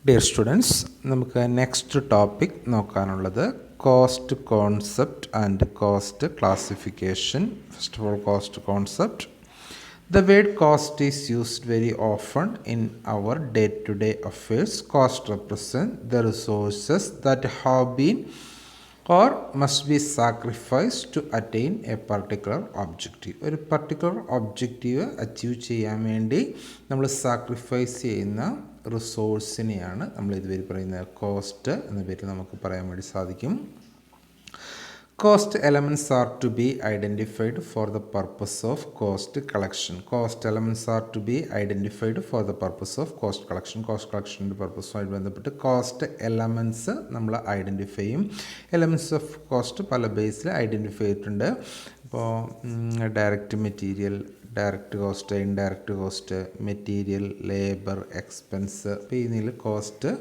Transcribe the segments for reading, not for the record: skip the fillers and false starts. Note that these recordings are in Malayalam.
Dear students, നമുക്ക് നെക്സ്റ്റ് ടോപ്പിക് നോക്കാനുള്ളത് cost concept and cost classification. First of all, cost concept. The word cost is used very often in our day-to-day affairs. Cost represents the resources that have been or must be sacrificed to attain a particular objective. ഒരു പർട്ടിക്കുലർ ഒബ്ജക്റ്റീവ് അച്ചീവ് ചെയ്യാൻ വേണ്ടി നമ്മൾ സാക്രിഫൈസ് ചെയ്യുന്ന റിസോഴ്സിനെയാണ് നമ്മൾ ഇതുവരെ പറയുന്നത് കോസ്റ്റ് എന്ന പേരിൽ നമുക്ക് പറയാൻ വേണ്ടി സാധിക്കും. Cost elements are to be identified for the purpose of cost collection. Cost elements are to be identified for the purpose of cost collection. Cost collection പർപ്പസുമായിട്ട് ബന്ധപ്പെട്ട് കോസ്റ്റ് എലമെൻറ്റ്സ് നമ്മൾ ഐഡൻറ്റിഫൈ ചെയ്യും. എലമെൻറ്റ്സ് ഓഫ് കോസ്റ്റ് പല ബേസിൽ ഐഡൻറ്റിഫൈ ചെയ്തിട്ടുണ്ട്. ഇപ്പോൾ direct material, direct cost, indirect cost, material, labour, expense, അപ്പോൾ ഇതിൽ കോസ്റ്റ്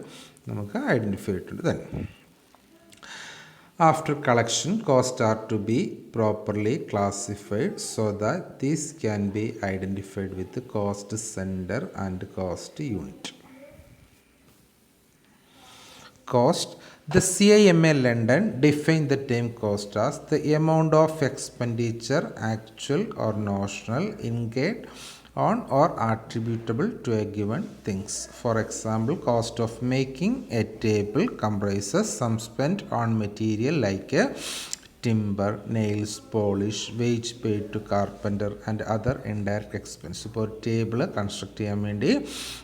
നമുക്ക് ഐഡൻറ്റിഫൈ ചെയ്തിട്ടുണ്ട്. തന്നെ after collection, costs are to be properly classified so that these can be identified with the cost center and cost unit. Cost. The CIMA London defined the term cost as the amount of expenditure, actual or notional, incurred on or attributable to a given things. For example, cost of making a table comprises some spent on material like timber, nails, polish, wage paid to carpenter and other indirect expense. ഇപ്പോൾ ഒരു ടേബിൾ കൺസ്ട്രക്ട് ചെയ്യാൻ വേണ്ടി,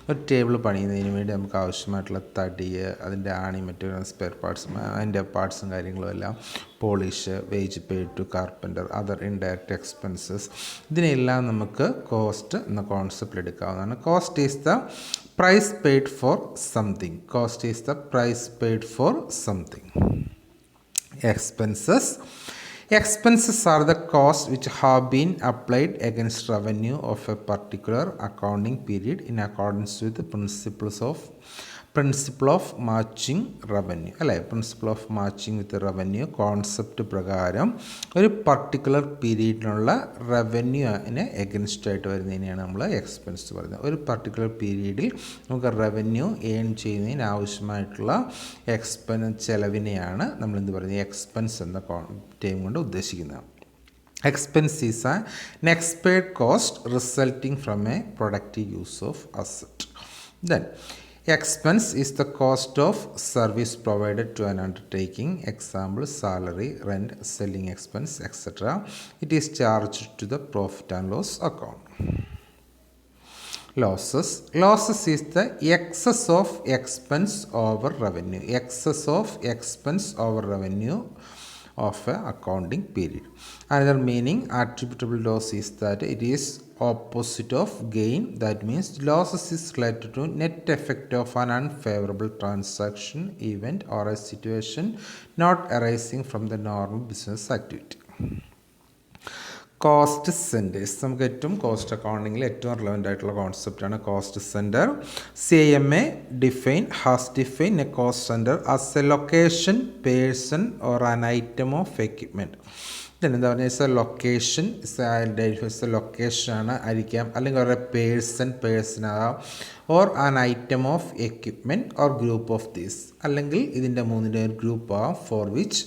ഒരു ടേബിൾ പണിയുന്നതിന് വേണ്ടി നമുക്ക് ആവശ്യമായിട്ടുള്ള തടി, അതിൻ്റെ ആണി, മറ്റു സ്പെയർ പാർട്സും അതിൻ്റെ പാർട്സും കാര്യങ്ങളും എല്ലാം, polish, wage paid to carpenter, other indirect expenses, ഇതിനെല്ലാം നമുക്ക് കോസ്റ്റ് എന്ന കോൺസെപ്റ്റ് എടുക്കാവുന്നതാണ്. Cost is the price paid for something. Cost is the price paid for something. Expenses. Expenses are the costs which have been applied against revenue of a particular accounting period in accordance with the principle of matching revenue, അല്ലേ? Principle of matching with revenue concept പ്രകാരം ഒരു പർട്ടിക്കുലർ പീരീഡിനുള്ള റവന്യൂവിന് എഗൻസ്റ്റ് ആയിട്ട് വരുന്നതിനെയാണ് നമ്മൾ എക്സ്പെൻസ് പറയുന്നത്. ഒരു പർട്ടിക്കുലർ പീരീഡിൽ നമുക്ക് റവന്യൂ ഏൺ ചെയ്യുന്നതിന് ആവശ്യമായിട്ടുള്ള ചെലവിനെയാണ് നമ്മൾ എന്ത് പറയുന്നത്, എക്സ്പെൻസ് എന്ന ടേം കൊണ്ട് ഉദ്ദേശിക്കുന്നത്. Expense is an expired cost resulting from a productive use of asset. Then expense is the cost of service provided to an undertaking. Example, salary, rent, selling expense, etc. It is charged to the profit and loss account. Losses. Losses is the excess of expense over revenue. Excess of expense over revenue of a accounting period. Another meaning, attributable loss is that it is opposite of gain. That means losses is related to net effect of an unfavorable transaction, event or a situation not arising from the normal business activity. Cost centres. നമുക്ക് ഏറ്റവും കോസ്റ്റ് അക്കൗണ്ടിങ്ങിൽ ഏറ്റവും റിലവൻ്റ് ആയിട്ടുള്ള കോൺസെപ്റ്റാണ് cost centre. CIMA has define a cost centre as a location, person or an item of equipment. എന്താ പറഞ്ഞാൽ ലൊക്കേഷൻ ലൊക്കേഷനാണ് ആയിരിക്കാം, അല്ലെങ്കിൽ ഒരു പേഴ്സണാകാം, or an item of equipment or group of these, അല്ലെങ്കിൽ ഇതിൻ്റെ മൂന്നിൻ്റെ ഒരു ഗ്രൂപ്പ് ആവാം, for which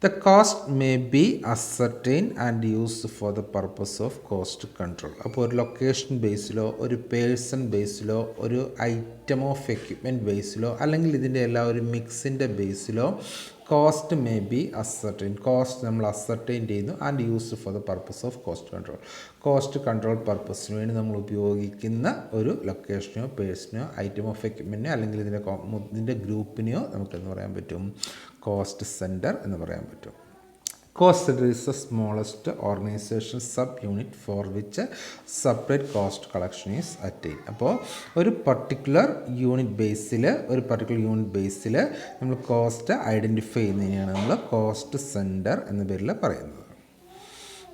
the cost may be ascertained and used for the purpose of cost control. അപ്പോൾ ഒരു ലൊക്കേഷൻ ബേസിലോ, ഒരു പേഴ്സൺ ബേസിലോ, ഒരു ഐറ്റം ഓഫ് എക്യുപ്മെൻറ്റ് ബേസിലോ, അല്ലെങ്കിൽ ഇതിൻ്റെ എല്ലാ ഒരു മിക്സിൻ്റെ ബേസിലോ cost may be ascertain. Cost നമ്മൾ അസർട്ടൈൻ ചെയ്യുന്നു and used for the purpose of cost control. Cost control പർപ്പസിന് വേണ്ടി നമ്മൾ ഉപയോഗിക്കുന്ന ഒരു ലൊക്കേഷനോ, പേഴ്സണോ, ഐറ്റം ഓഫ് എക്യുപ്മെൻറ്റിനോ, അല്ലെങ്കിൽ ഇതിൻ്റെ ഗ്രൂപ്പിനെയോ നമുക്കെന്ന് പറയാൻ പറ്റും, കോസ്റ്റ് സെൻറ്റർ എന്ന് പറയാൻ പറ്റും. Cost centre is the smallest organisation sub unit for which separate cost collection is attain. അപ്പോൾ ഒരു പർട്ടിക്കുലർ യൂണിറ്റ് ബേസിൽ നമ്മൾ കോസ്റ്റ് ഐഡൻറ്റിഫൈ ചെയ്യുന്നതിനെയാണ് നമ്മൾ കോസ്റ്റ് സെൻറ്റർ എന്ന പേരിൽ പറയുന്നത്.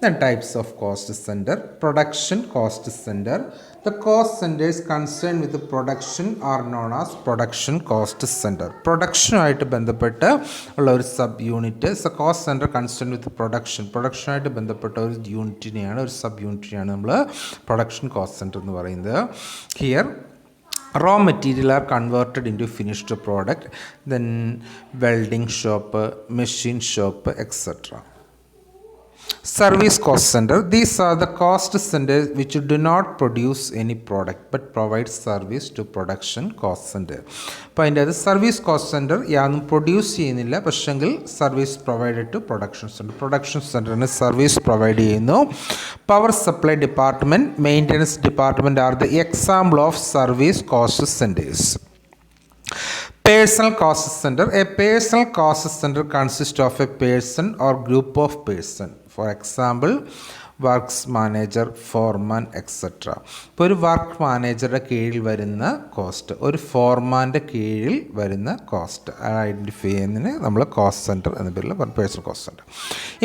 Then types of cost center. Production cost center. The cost centers concerned with the production are known as production cost center. പ്രൊഡക്ഷനുമായിട്ട് ബന്ധപ്പെട്ട് ഉള്ള ഒരു sub unit, cost centre concern with പ്രൊഡക്ഷനുമായിട്ട് ബന്ധപ്പെട്ട ഒരു യൂണിറ്റിനെയാണ്, ഒരു സബ് യൂണിറ്റിനെയാണ് നമ്മൾ പ്രൊഡക്ഷൻ കോസ്റ്റ് സെൻറ്റർ എന്ന് പറയുന്നത്. Here raw material are converted into finished product, then welding shop, machine shop, etc. Service cost center. These are the cost centers which do not produce any product but provide service to production cost center. അപ്പോൾ അതിൻ്റെ അത് സർവീസ് കോസ്റ്റ് സെൻറ്റർ യാതൊന്നും പ്രൊഡ്യൂസ് ചെയ്യുന്നില്ല, പക്ഷെങ്കിൽ service provided to production centre. Production സെൻറ്ററിന് സർവീസ് പ്രൊവൈഡ് ചെയ്യുന്നു. Power supply department, maintenance department are the example of service cost centres. Personal cost center. A personal cost center consists of a person or group of person. For example, works manager, Forman, etcetera. ഇപ്പോൾ ഒരു വർക്ക് മാനേജറുടെ കീഴിൽ വരുന്ന കോസ്റ്റ്, ഒരു ഫോർമാൻ്റെ കീഴിൽ വരുന്ന കോസ്റ്റ് ഐഡൻറ്റിഫൈ ചെയ്യുന്നതിന് നമ്മൾ കോസ്റ്റ് സെൻറ്റർ എന്ന പേരിൽ personal cost centre.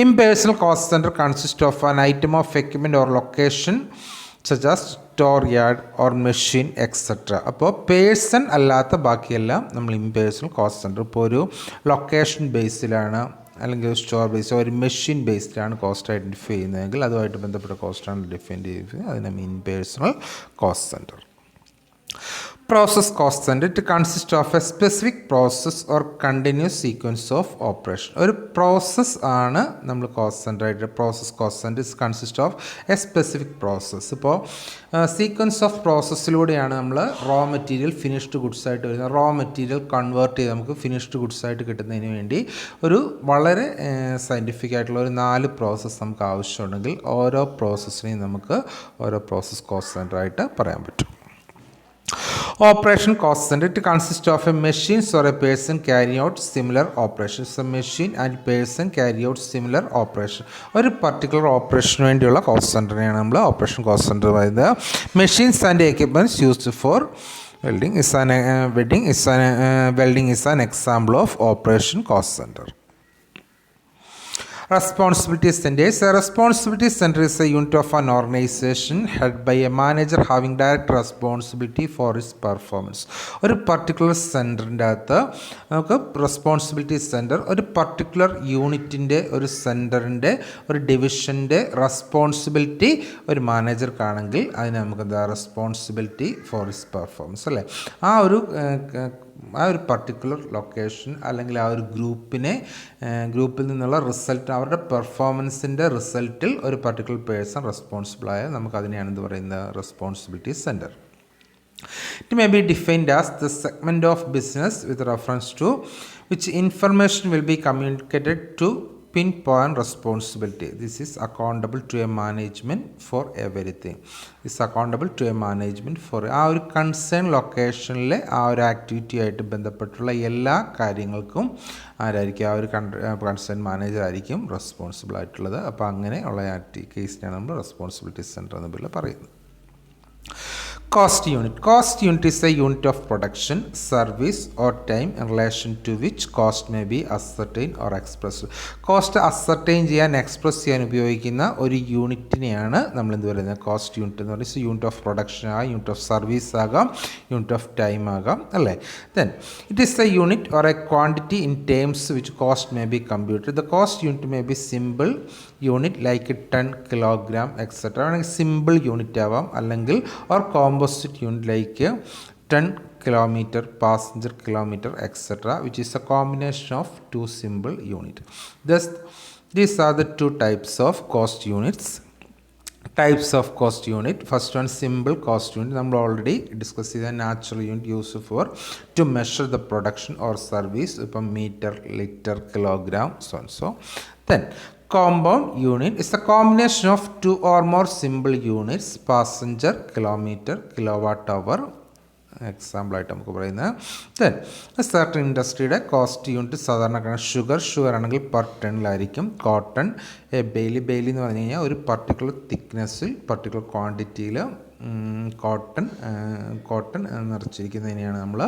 Impersonal cost centre consist of an item of equipment or location such as store yard or machine etc. അപ്പോൾ പേഴ്സൺ അല്ലാത്ത ബാക്കിയെല്ലാം നമ്മൾ ഇംപേഴ്സണൽ കോസ്റ്റ് സെൻറ്റർ. ഇപ്പോൾ ഒരു ലൊക്കേഷൻ ബേസിലാണ് അല്ലെങ്കിൽ ഒരു സ്റ്റോർ ബേസ്, ഒരു മെഷീൻ ബേസ്ഡിലാണ് കോസ്റ്റ് ഐഡൻറ്റിഫൈ ചെയ്യുന്നതെങ്കിൽ അതുമായിട്ട് ബന്ധപ്പെട്ട കോസ്റ്റാണ് ഡിഫൈൻ ചെയ്യുന്നത്, അതിന് impersonal cost centre. Process cost center. It consists of a specific process or continuous sequence of operation. ഒരു പ്രോസസ്സ് ആണ് നമ്മൾ കോസ്റ്റ് സെൻറ്റർ ആയിട്ട്. Process cost centre consist of A specific process. ഇപ്പോൾ സീക്വൻസ് ഓഫ് പ്രോസസ്സിലൂടെയാണ് നമ്മൾ റോ മെറ്റീരിയൽ ഫിനിഷ്ഡ് ഗുഡ്സ് ആയിട്ട് വരുന്നത്. റോ മെറ്റീരിയൽ കൺവേർട്ട് ചെയ്ത് നമുക്ക് ഫിനിഷ്ഡ് ഗുഡ്സ് ആയിട്ട് കിട്ടുന്നതിന് വേണ്ടി ഒരു വളരെ സയൻറ്റിഫിക് ആയിട്ടുള്ള ഒരു 4 പ്രോസസ്സ് നമുക്ക് ആവശ്യമുണ്ടെങ്കിൽ ഓരോ പ്രോസസ്സിനെയും നമുക്ക് ഓരോ പ്രോസസ് കോസ്റ്റ് സെൻറ്റർ ആയിട്ട് പറയാൻ പറ്റും. Operation cost center. It consists of a machine or a person carrying out similar operations. A machine and person carry out similar operation. ഒരു പർട്ടിക്കുലർ ഓപ്പറേഷന് വേണ്ടിയുള്ള കോസ്റ്റ് സെൻറ്ററിനെയാണ് നമ്മൾ ഓപ്പറേഷൻ കോസ്റ്റ് സെൻറ്റർ പറയുന്നത്. Machines and equipments used for welding is an example of operation cost center. Responsibility centers. A responsibility center is a unit of an organization headed by a manager having direct responsibility for its performance. ഒരു പർട്ടിക്കുലർ സെൻറ്ററിൻ്റെ അകത്ത് നമുക്ക് റെസ്പോൺസിബിലിറ്റി സെൻറ്റർ ഒരു പർട്ടിക്കുലർ യൂണിറ്റിൻ്റെ, ഒരു സെൻറ്ററിൻ്റെ, ഒരു ഡിവിഷൻ്റെ റെസ്പോൺസിബിലിറ്റി ഒരു മാനേജർക്കാണെങ്കിൽ അതിന് നമുക്ക് എന്താ റെസ്പോൺസിബിലിറ്റി ഫോർ ഇറ്റ്സ് പെർഫോമൻസ് അല്ലേ. ആ ഒരു പർട്ടിക്കുലർ ലൊക്കേഷൻ അല്ലെങ്കിൽ ആ ഒരു ഗ്രൂപ്പിൽ നിന്നുള്ള റിസൾട്ട്, അവരുടെ പെർഫോമൻസിൻ്റെ റിസൾട്ടിൽ ഒരു പർട്ടിക്കുലർ പേഴ്സൺ റെസ്പോൺസിബിളായ നമുക്കതിനെയാണ് എന്ത് പറയുന്നത് responsibility centre. It may be defined as the segment of business with reference to which information will be communicated to pinpoint responsibility. This is accountable to a management for everything. Is accountable to a management for ആ ഒരു കൺസേൺ ലൊക്കേഷനിലെ ആ ഒരു ആക്ടിവിറ്റി ആയിട്ട് ബന്ധപ്പെട്ടുള്ള എല്ലാ കാര്യങ്ങൾക്കും ആരായിരിക്കും ആ ഒരു കൺസേൺ മാനേജർ ആയിരിക്കും റെസ്പോൺസിബിൾ ആയിട്ടുള്ളത്. അപ്പോൾ അങ്ങനെ ഉള്ള കേസിനാണ് നമ്മൾ റെസ്പോൺസിബിലിറ്റി സെൻറ്റർ എന്ന പേരിൽ പറയുന്നത്. Cost unit. Cost unit is a unit of production, service or time in relation to which cost may be ascertained or expressed. Cost ascertain ചെയ്യാൻ, എക്സ്പ്രസ് ചെയ്യാൻ ഉപയോഗിക്കുന്ന ഒരു യൂണിറ്റിനെയാണ് നമ്മൾ എന്ത് പറയുന്നത് കോസ്റ്റ് യൂണിറ്റ് എന്ന് പറയുന്നത്. യൂണിറ്റ് ഓഫ് പ്രൊഡക്ഷൻ ആകാം, യൂണിറ്റ് ഓഫ് സർവീസ് ആകാം, യൂണിറ്റ് ഓഫ് ടൈം ആകാം അല്ലേ. Then it is a unit or a quantity in terms which cost may be computed. The cost unit may be simple unit like ton, kilogram etcetera. വേണമെങ്കിൽ സിമ്പിൾ യൂണിറ്റ് ആവാം, അല്ലെങ്കിൽ or composite unit like ton, kilometer, passenger kilometer etc., which is a combination of two simple units. Thus these are the two types of cost units. Types of cost unit. First one, simple cost unit. നമ്മൾ already discuss ചെയ്ത natural unit used for to measure the production or service. ഇപ്പം meter, liter, kilogram, so and so. Then compound unit is the combination of two or more simple units, passenger, kilometer, kilowatt hour, example ആയിട്ട് നമുക്ക് പറയുന്നത്. ദെൻ സർട്ടൻ ഇൻഡസ്ട്രിയുടെ കോസ്റ്റ് യൂണിറ്റ് സാധാരണ ഷുഗർ ആണെങ്കിൽ പെർ ടണ്ണിലായിരിക്കും. കോട്ടൺ, ബെയിലി എന്ന് പറഞ്ഞു കഴിഞ്ഞാൽ ഒരു പർട്ടിക്കുലർ തിക്നെസ്സിൽ പർട്ടിക്കുലർ ക്വാണ്ടിറ്റിയിൽ കോട്ടൺ നിറച്ചിരിക്കുന്നതിനെയാണ് നമ്മൾ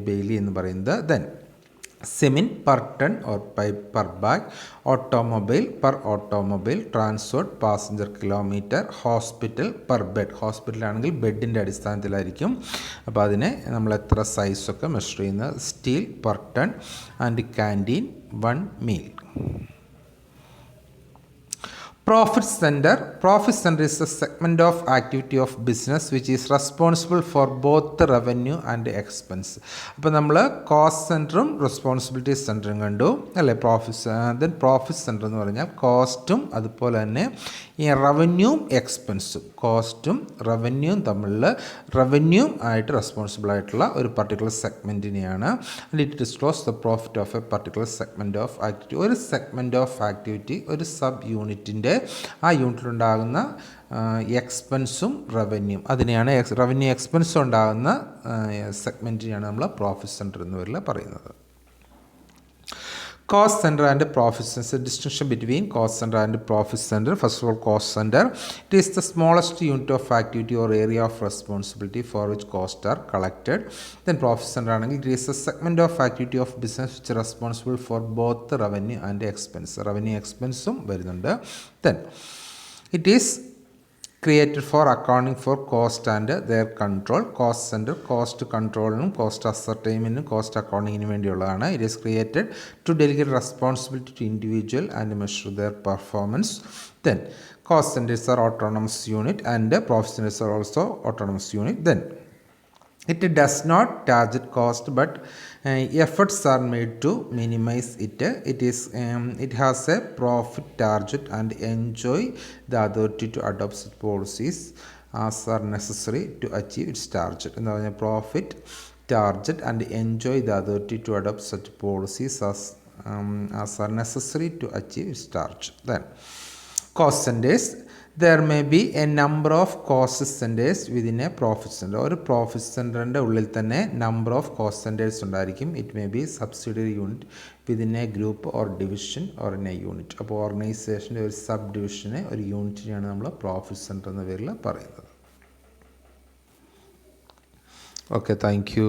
ബെയിലി എന്ന് പറയുന്നത്. Then cement per ton or pipe per bag, automobile per automobile, transport, passenger kilometer, hospital per bed. ഹോസ്പിറ്റലാണെങ്കിൽ ബെഡിൻ്റെ അടിസ്ഥാനത്തിലായിരിക്കും. അപ്പോൾ അതിനെ നമ്മൾ എത്ര സൈസൊക്കെ മെഷർ ചെയ്യുന്നത്. Steel per ton and canteen 1 meal. Profit center. Profit center is a segment of activity of business which is responsible for both the revenue and expense. അപ്പോൾ നമ്മൾ കോസ്റ്റ് സെൻറ്ററും റെസ്പോൺസിബിലിറ്റി സെൻറ്ററും കണ്ടു അല്ലേ. പ്രോഫിറ്റ് സെൻറ്റർ എന്ന് പറഞ്ഞാൽ കോസ്റ്റും അതുപോലെ തന്നെ ഈ റവന്യൂവും എക്സ്പെൻസും, കോസ്റ്റും റവന്യൂവും തമ്മിൽ റവന്യൂ ആയിട്ട് റെസ്പോൺസിബിൾ ആയിട്ടുള്ള ഒരു പർട്ടിക്കുലർ സെഗ്മെൻറ്റിനെയാണ് it disclose the profit of a particular segment of activity. ഒരു സെഗ്മെൻറ്റ് ഓഫ് ആക്ടിവിറ്റി, ഒരു സബ് യൂണിറ്റിൻ്റെ ആ യൂണിറ്റിലുണ്ടാകുന്ന എക്സ്പെൻസും റവന്യൂവും, അതിനെയാണ് റവന്യൂ എക്സ്പെൻസും ഉണ്ടാകുന്ന സെഗ്മെൻറ്റിനെയാണ് നമ്മൾ പ്രോഫിറ്റ് സെൻറ്റർ എന്ന് പേരിൽ പറയുന്നത്. Cost center and profit center. Distinction between cost center and profit center. First of all, cost center. It is the smallest unit of activity or area of responsibility for which costs are collected. Then profit center, it is a segment of activity of business which is responsible for both the revenue and expense. Revenue expense. Then it is created for accounting for cost and their control. Cost center cost controlനും കോസ്റ്റ് അസർട്ടൈൻമെൻറ്റിനും കോസ്റ്റ് അക്കൗണ്ടിങ്ങിന് വേണ്ടിയുള്ളതാണ്. It is created to delegate responsibility to individual and measure their performance. Then cost centres are autonomous unit and profit centres are also autonomous unit. Then it does not target cost but efforts are made to minimize it. It has a profit target and enjoy the authority to adopt such policies as are necessary to achieve its target. എന്താ പറഞ്ഞാൽ profit target and enjoy the authority to adopt such policies as are necessary to achieve its target. Then cost centers. There may be a number of cost centers within a profit center. ഒരു പ്രോഫിറ്റ് സെൻറ്ററിൻ്റെ ഉള്ളിൽ തന്നെ നമ്പർ ഓഫ് കോസ്റ്റ് സെൻറ്റേഴ്സ് ഉണ്ടായിരിക്കും. It may be subsidiary unit within A group or division or in A unit. അപ്പോൾ ഓർഗനൈസേഷൻ്റെ ഒരു സബ് ഡിവിഷനെ, ഒരു യൂണിറ്റിനെയാണ് നമ്മൾ പ്രോഫിറ്റ് സെൻറ്റർ എന്ന പേരിൽ പറയുന്നത്. Okay, thank you.